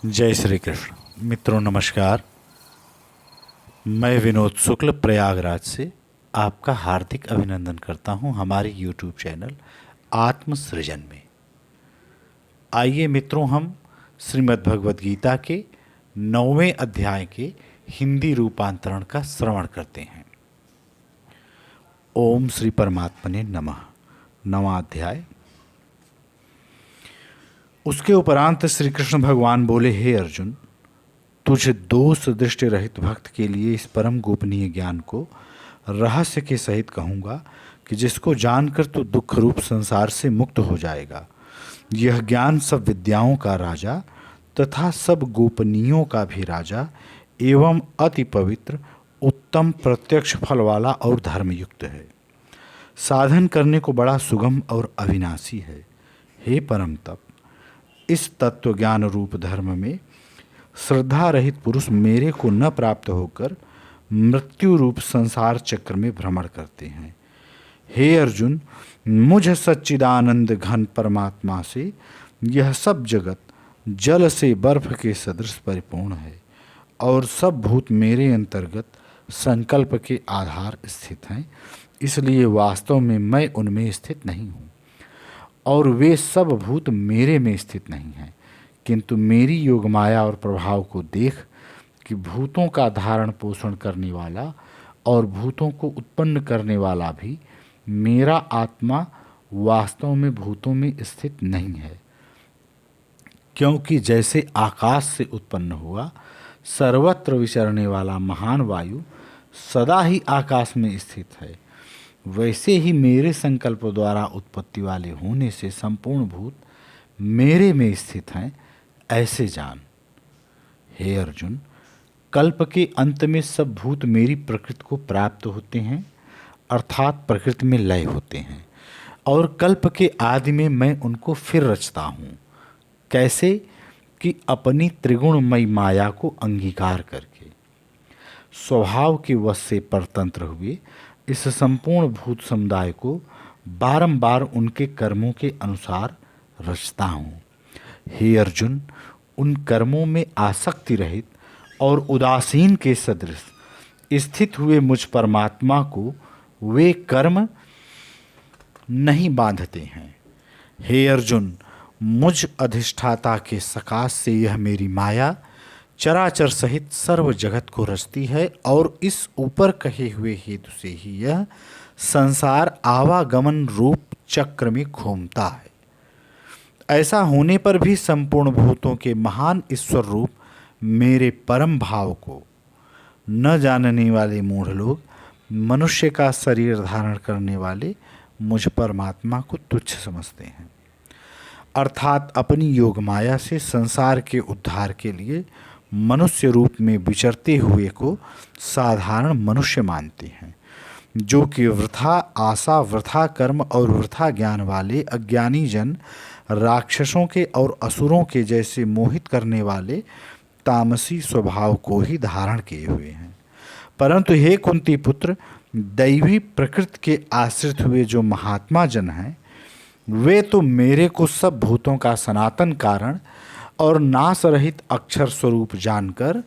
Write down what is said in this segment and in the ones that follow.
जय श्री कृष्ण। मित्रों नमस्कार। मैं विनोद शुक्ल प्रयागराज से आपका हार्दिक अभिनंदन करता हूं हमारे YouTube चैनल आत्म सृजन में। आइए मित्रों, हम श्रीमद् भगवद गीता के 9वें अध्याय के हिंदी रूपांतरण का श्रवण करते हैं। ओम श्री परमात्मने नमः। 9वां अध्याय। उसके उपरांत श्री कृष्ण भगवान बोले, हे अर्जुन, तुझे दोष दृष्टि रहित भक्त के लिए इस परम गोपनीय ज्ञान को रहस्य के सहित कहूँगा कि जिसको जानकर तू दुख रूप संसार से मुक्त हो जाएगा। यह ज्ञान सब विद्याओं का राजा तथा सब गोपनीयों का भी राजा एवं अति पवित्र, उत्तम, प्रत्यक्ष फल वाला और धर्मयुक्त है। साधन करने को बड़ा सुगम और अविनाशी है। हे परम तप, इस तत्व ज्ञान रूप धर्म में श्रद्धा रहित पुरुष मेरे को न प्राप्त होकर मृत्यु रूप संसार चक्र में भ्रमण करते हैं। हे अर्जुन, मुझ सच्चिदानंद घन परमात्मा से यह सब जगत जल से बर्फ के सदृश परिपूर्ण है और सब भूत मेरे अंतर्गत संकल्प के आधार स्थित हैं। इसलिए वास्तव में मैं उनमें स्थित नहीं हूँ और वे सब भूत मेरे में स्थित नहीं हैं, किंतु मेरी योग माया और प्रभाव को देख कि भूतों का धारण पोषण करने वाला और भूतों को उत्पन्न करने वाला भी मेरा आत्मा वास्तव में भूतों में स्थित नहीं है। क्योंकि जैसे आकाश से उत्पन्न हुआ सर्वत्र विचरने वाला महान वायु सदा ही आकाश में स्थित है, वैसे ही मेरे संकल्प द्वारा उत्पत्ति वाले होने से संपूर्ण भूत मेरे में स्थित हैं, ऐसे जान। हे अर्जुन, कल्प के अंत में सब भूत मेरी प्रकृति को प्राप्त होते हैं, अर्थात प्रकृति में लय होते हैं, और कल्प के आदि में मैं उनको फिर रचता हूँ। कैसे कि अपनी त्रिगुणमयी माया को अंगीकार करके स्वभाव के वश से परतंत्र हुए इस संपूर्ण भूत समुदाय को बारंबार उनके कर्मों के अनुसार रचता हूँ। हे अर्जुन, उन कर्मों में आसक्ति रहित और उदासीन के सदृश स्थित हुए मुझ परमात्मा को वे कर्म नहीं बांधते हैं। हे अर्जुन, मुझ अधिष्ठाता के सकाश से यह मेरी माया चराचर सहित सर्व जगत को रचती है और इस ऊपर कहे हुए हेतु से ही यह संसार आवागमन रूप चक्र में घूमता है। ऐसा होने पर भी संपूर्ण भूतों के महान ईश्वर रूप मेरे परम भाव को न जानने वाले मूढ़ लोग मनुष्य का शरीर धारण करने वाले मुझ परमात्मा को तुच्छ समझते हैं, अर्थात अपनी योग माया से संसार के उद्धार के लिए मनुष्य रूप में विचरते हुए को साधारण मनुष्य मानते हैं, जो कि वृथा आशा, वृथा कर्म और वृथा ज्ञान वाले अज्ञानी जन राक्षसों के और असुरों के जैसे मोहित करने वाले तामसी स्वभाव को ही धारण किए हुए हैं। परंतु हे कुंती पुत्र, दैवी प्रकृति के आश्रित हुए जो महात्मा जन हैं, वे तो मेरे को सब भूतों का सनातन कारण और नाश रहित अक्षर स्वरूप जानकर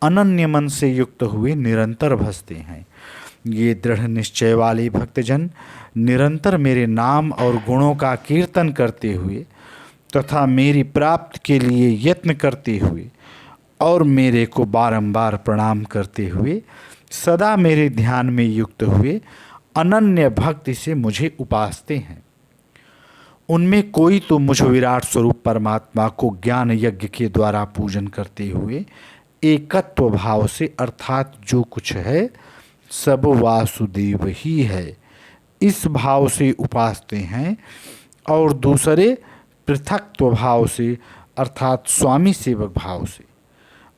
अनन्य मन से युक्त हुए निरंतर भजते हैं। ये दृढ़ निश्चय वाले भक्तजन निरंतर मेरे नाम और गुणों का कीर्तन करते हुए तथा मेरी प्राप्ति के लिए यत्न करते हुए और मेरे को बारंबार प्रणाम करते हुए सदा मेरे ध्यान में युक्त हुए अनन्य भक्ति से मुझे उपासते हैं। उनमें कोई तो मुझ विराट स्वरूप परमात्मा को ज्ञान यज्ञ के द्वारा पूजन करते हुए एकत्व भाव से, अर्थात जो कुछ है सब वासुदेव ही है, इस भाव से उपासते हैं, और दूसरे पृथक्त्व भाव से, अर्थात स्वामी सेवक भाव से,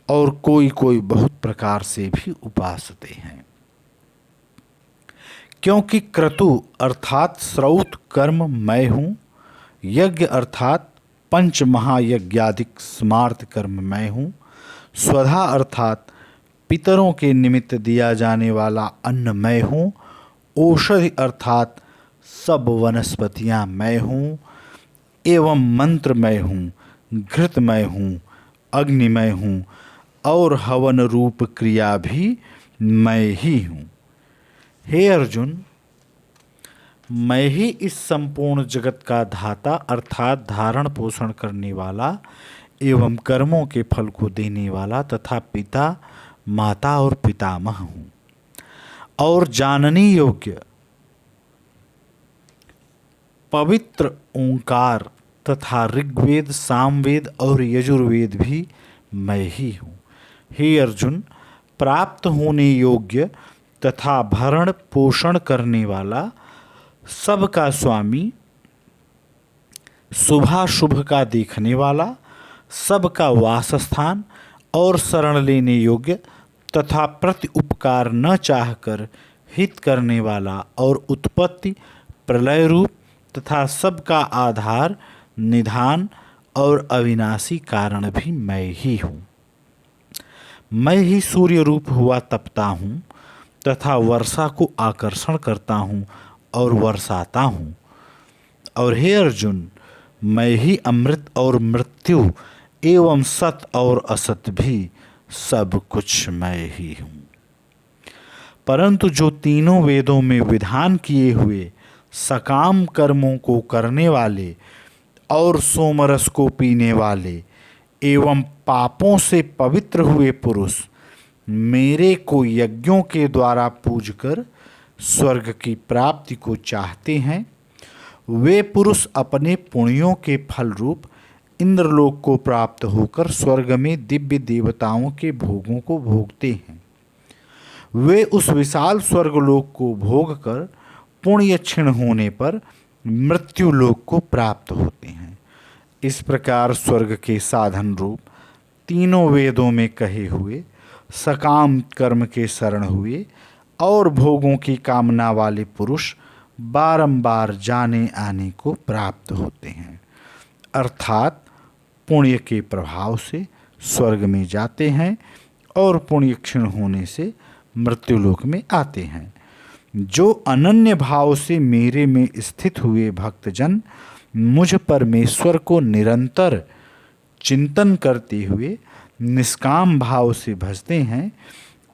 और कोई कोई बहुत प्रकार से भी उपासते हैं। क्योंकि क्रतु अर्थात श्रौत कर्म मैं हूँ, यज्ञ अर्थात पंच महायज्ञादिक स्मार्त कर्म मैं हूँ, स्वधा अर्थात पितरों के निमित्त दिया जाने वाला अन्न मैं हूँ, औषधि अर्थात सब वनस्पतियाँ मैं हूँ, एवं मंत्र मैं हूँ, घृत मैं हूँ, अग्निमय हूँ और हवन रूप क्रिया भी मैं ही हूँ। हे अर्जुन, मैं ही इस संपूर्ण जगत का धाता अर्थात धारण पोषण करने वाला एवं कर्मों के फल को देने वाला तथा पिता, माता और पितामह हूँ। और जानने योग्य पवित्र ओंकार तथा ऋग्वेद, सामवेद और यजुर्वेद भी मैं ही हूँ। हे अर्जुन, प्राप्त होने योग्य तथा भरण पोषण करने वाला, सबका स्वामी, शुभाशुभ का देखने वाला, सबका वासस्थान और शरण लेने योग्य तथा प्रति उपकार न चाहकर हित करने वाला और उत्पत्ति, प्रलय रूप तथा सबका आधार, निधान और अविनाशी कारण भी मैं ही हूँ। मैं ही सूर्य रूप हुआ तपता हूँ तथा वर्षा को आकर्षण करता हूँ और वर्षाता हूँ। और हे अर्जुन, मैं ही अमृत और मृत्यु एवं सत और असत भी सब कुछ मैं ही हूँ। परंतु जो तीनों वेदों में विधान किए हुए सकाम कर्मों को करने वाले और सोमरस को पीने वाले एवं पापों से पवित्र हुए पुरुष मेरे को यज्ञों के द्वारा पूजकर स्वर्ग की प्राप्ति को चाहते हैं, वे पुरुष अपने पुण्यों के फल रूप इंद्रलोक को प्राप्त होकर स्वर्ग में दिव्य देवताओं के भोगों को भोगते हैं। वे उस विशाल स्वर्गलोक को भोग कर पुण्य क्षीण होने पर मृत्युलोक को प्राप्त होते हैं। इस प्रकार स्वर्ग के साधन रूप तीनों वेदों में कहे हुए सकाम कर्म के शरण हुए और भोगों की कामना वाले पुरुष बारंबार जाने आने को प्राप्त होते हैं, अर्थात पुण्य के प्रभाव से स्वर्ग में जाते हैं और पुण्य क्षीण होने से मृत्युलोक में आते हैं। जो अनन्य भाव से मेरे में स्थित हुए भक्तजन मुझ परमेश्वर को निरंतर चिंतन करते हुए निष्काम भाव से भजते हैं,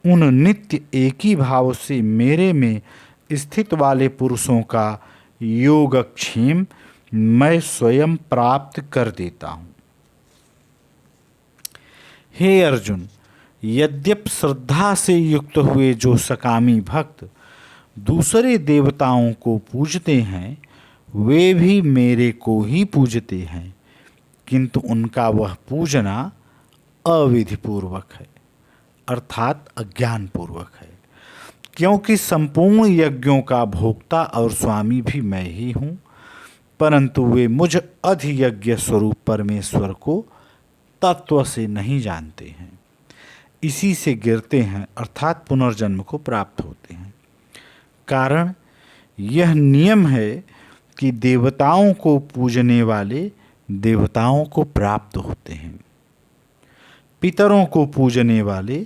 उन नित्य एक ही भाव से मेरे में स्थित वाले पुरुषों का योगक्षेम मैं स्वयं प्राप्त कर देता हूँ। हे अर्जुन, यद्यप श्रद्धा से युक्त हुए जो सकामी भक्त दूसरे देवताओं को पूजते हैं, वे भी मेरे को ही पूजते हैं, किंतु उनका वह पूजना अविधिपूर्वक है, अर्थात अज्ञानपूर्वक है, क्योंकि संपूर्ण यज्ञों का भोक्ता और स्वामी भी मैं ही हूँ, परंतु वे मुझ अधियज्ञ स्वरूप परमेश्वर को तत्व से नहीं जानते हैं, इसी से गिरते हैं अर्थात पुनर्जन्म को प्राप्त होते हैं। कारण यह नियम है कि देवताओं को पूजने वाले देवताओं को प्राप्त होते हैं, पितरों को पूजने वाले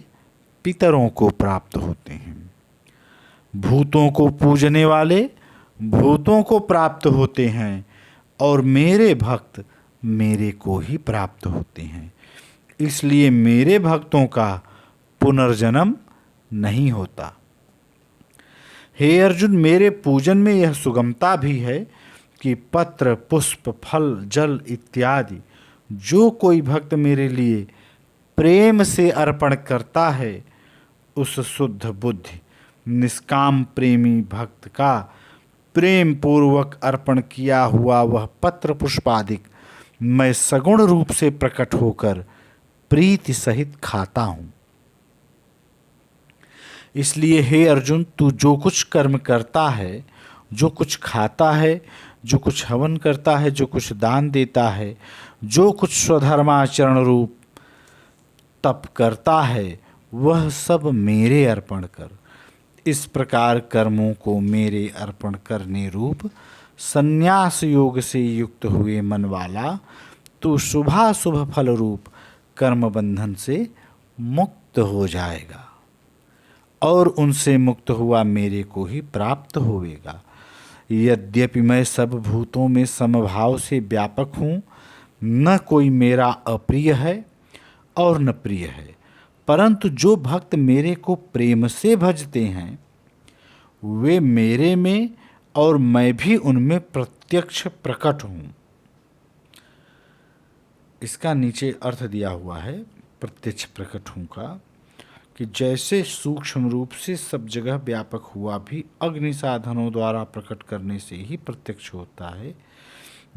पितरों को प्राप्त होते हैं, भूतों को पूजने वाले भूतों को प्राप्त होते हैं और मेरे भक्त मेरे को ही प्राप्त होते हैं। इसलिए मेरे भक्तों का पुनर्जन्म नहीं होता। हे अर्जुन, मेरे पूजन में यह सुगमता भी है कि पत्र, पुष्प, फल, जल इत्यादि जो कोई भक्त मेरे लिए प्रेम से अर्पण करता है, उस शुद्ध बुद्धि निष्काम प्रेमी भक्त का प्रेम पूर्वक अर्पण किया हुआ वह पत्र पुष्पादिक मैं सगुण रूप से प्रकट होकर प्रीति सहित खाता हूँ। इसलिए हे अर्जुन, तू जो कुछ कर्म करता है, जो कुछ खाता है, जो कुछ हवन करता है, जो कुछ दान देता है, जो कुछ स्वधर्माचरण रूप तप करता है, वह सब मेरे अर्पण कर। इस प्रकार कर्मों को मेरे अर्पण करने रूप संन्यास योग से युक्त हुए मन वाला तू शुभाशुभ फल रूप कर्म बंधन से मुक्त हो जाएगा और उनसे मुक्त हुआ मेरे को ही प्राप्त होवेगा। यद्यपि मैं सब भूतों में समभाव से व्यापक हूँ, न कोई मेरा अप्रिय है और न प्रिय है, परंतु जो भक्त मेरे को प्रेम से भजते हैं वे मेरे में और मैं भी उनमें प्रत्यक्ष प्रकट हूँ। इसका नीचे अर्थ दिया हुआ है प्रत्यक्ष प्रकट हूँ का, कि जैसे सूक्ष्म रूप से सब जगह व्यापक हुआ भी अग्नि साधनों द्वारा प्रकट करने से ही प्रत्यक्ष होता है,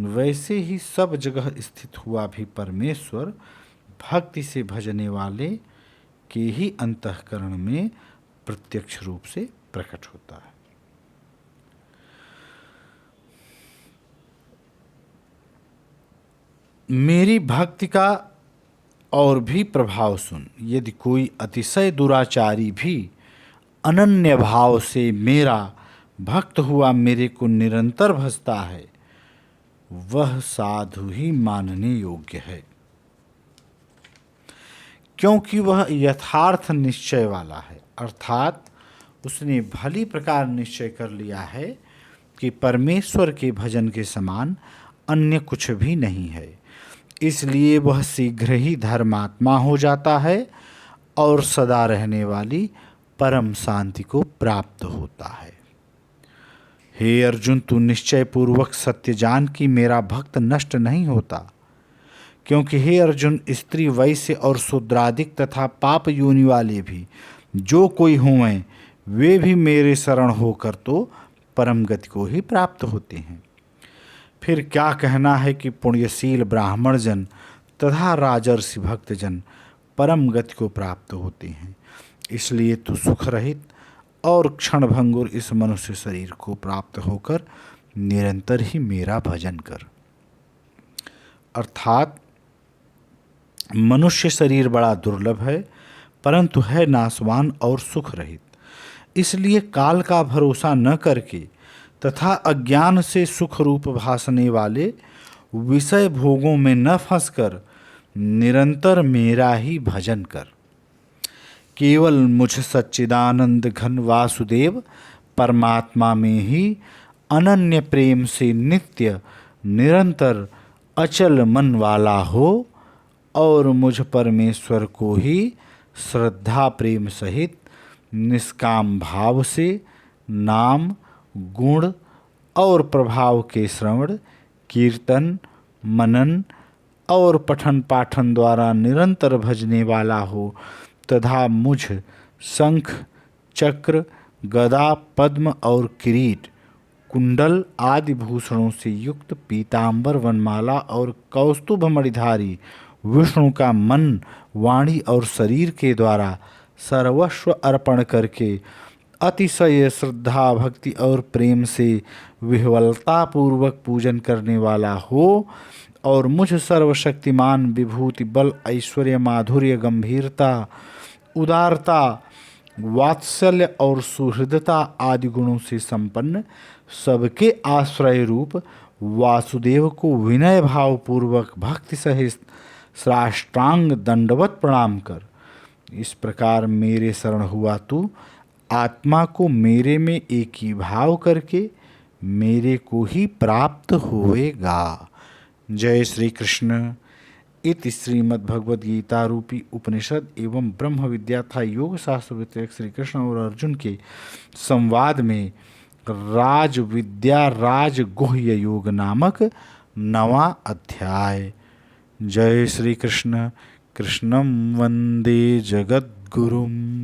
वैसे ही सब जगह स्थित हुआ भी परमेश्वर भक्ति से भजने वाले के ही अंतःकरण में प्रत्यक्ष रूप से प्रकट होता है। मेरी भक्ति का और भी प्रभाव सुन। यदि कोई अतिशय दुराचारी भी अनन्य भाव से मेरा भक्त हुआ मेरे को निरंतर भजता है, वह साधु ही मानने योग्य है, क्योंकि वह यथार्थ निश्चय वाला है, अर्थात उसने भली प्रकार निश्चय कर लिया है कि परमेश्वर के भजन के समान अन्य कुछ भी नहीं है। इसलिए वह शीघ्र ही धर्मात्मा हो जाता है और सदा रहने वाली परम शांति को प्राप्त होता है। हे अर्जुन, तू निश्चय पूर्वक सत्य जान कि मेरा भक्त नष्ट नहीं होता, क्योंकि हे अर्जुन, स्त्री वैश्य और शूद्रादिक तथा पाप योनि वाले भी जो कोई हों वे भी मेरे शरण होकर तो परम गति को ही प्राप्त होते हैं। फिर क्या कहना है कि पुण्यशील ब्राह्मण जन तथा राजर्षि भक्तजन परम गति को प्राप्त होते हैं। इसलिए तू सुख रहित और क्षणभंगुर इस मनुष्य शरीर को प्राप्त होकर निरंतर ही मेरा भजन कर। अर्थात मनुष्य शरीर बड़ा दुर्लभ है, परंतु है नाशवान और सुख रहित। इसलिए काल का भरोसा न करके तथा अज्ञान से सुख रूप भासने वाले विषय भोगों में न फंसकर निरंतर मेरा ही भजन कर। केवल मुझ सच्चिदानंद घन वासुदेव परमात्मा में ही अनन्य प्रेम से नित्य निरंतर अचल मन वाला हो और मुझ परमेश्वर को ही श्रद्धा प्रेम सहित निष्काम भाव से नाम गुण और प्रभाव के श्रवण कीर्तन मनन और पठन पाठन द्वारा निरंतर भजने वाला हो तथा मुझ शंख चक्र गदा पद्म और किरीट कुंडल आदि भूषणों से युक्त पीतांबर वनमाला और कौस्तुभ मणिधारी विष्णु का मन वाणी और शरीर के द्वारा सर्वस्व अर्पण करके अतिशय श्रद्धा भक्ति और प्रेम से विह्वलता पूर्वक पूजन करने वाला हो और मुझ सर्वशक्तिमान विभूति बल ऐश्वर्य माधुर्य गंभीरता उदारता वात्सल्य और सुहृदता आदि गुणों से संपन्न सबके आश्रय रूप वासुदेव को विनय भाव पूर्वक भक्ति सहित साष्टांग दंडवत प्रणाम कर। इस प्रकार मेरे शरण हुआ तू आत्मा को मेरे में एक ही भाव करके मेरे को ही प्राप्त होएगा। जय श्री कृष्ण। इति श्रीमद् भगवद गीता रूपी उपनिषद एवं ब्रह्म विद्या तथा योग शास्त्र विषयक श्री कृष्ण और अर्जुन के संवाद में राज विद्या राज गुह्य योग नामक 9वां अध्याय। जय श्री कृष्ण। कृष्णं वंदे जगद्गुरुम्।